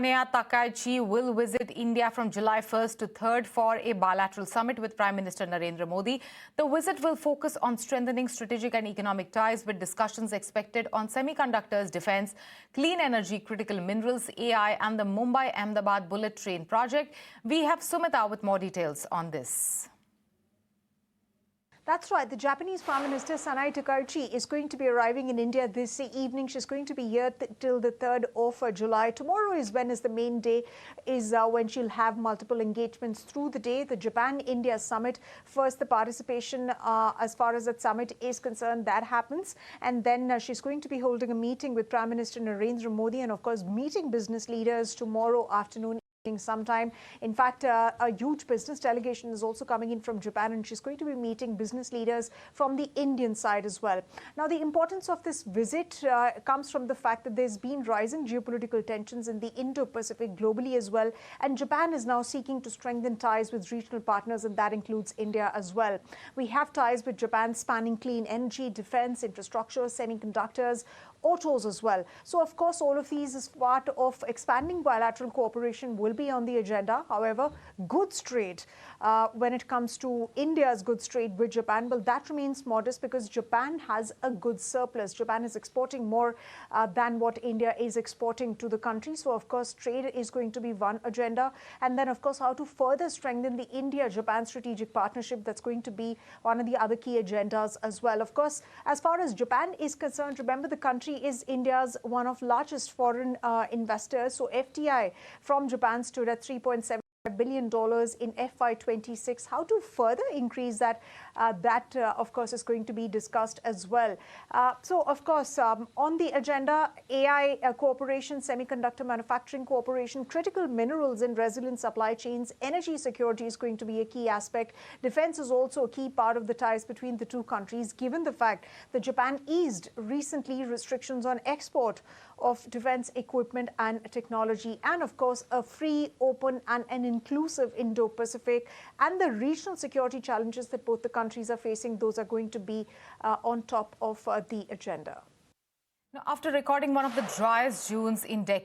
Sanae Takaichi will visit India from July 1st to 3rd for a bilateral summit with Prime Minister Narendra Modi. The visit will focus on strengthening strategic and economic ties, with discussions expected on semiconductors, defense, clean energy, critical minerals, AI and the Mumbai-Ahmedabad Bullet Train project. We have Sumita with more details on this. That's right. The Japanese Prime Minister Sanae Takaichi is going to be arriving in India this evening. She's going to be here till the 3rd of July. Tomorrow is the main day, when she'll have multiple engagements through the day. The Japan-India summit, first the participation as far as that summit is concerned, that happens. And then she's going to be holding a meeting with Prime Minister Narendra Modi and, of course, meeting business leaders tomorrow afternoon sometime. In fact, a huge business delegation is also coming in from Japan, and she's going to be meeting business leaders from the Indian side as well. Now, the importance of this visit comes from the fact that there's been rising geopolitical tensions in the Indo-Pacific globally as well, and Japan is now seeking to strengthen ties with regional partners, and that includes India as well. We have ties with Japan spanning clean energy, defense, infrastructure, semiconductors, autos as well. So, of course, all of these is part of expanding bilateral cooperation will be on the agenda. However, goods trade, when it comes to India's goods trade with Japan, well, that remains modest because Japan has a goods surplus. Japan is exporting more than what India is exporting to the country. So, of course, trade is going to be one agenda. And then, of course, how to further strengthen the India-Japan strategic partnership, that's going to be one of the other key agendas as well. Of course, as far as Japan is concerned, remember, the country is India's one of largest foreign investors. So FDI from Japan stood at $3.7 billion in FY26. How to further increase that, of course, is going to be discussed as well. So, of course, on the agenda, AI cooperation, semiconductor manufacturing cooperation, critical minerals and resilient supply chains, energy security is going to be a key aspect. Defense is also a key part of the ties between the two countries, given the fact that Japan eased recently restrictions on export of defense equipment and technology, and, of course, a free, open and an inclusive Indo-Pacific, and the regional security challenges that both the countries are facing, those are going to be on top of the agenda. Now, after recording one of the driest Junes in decades,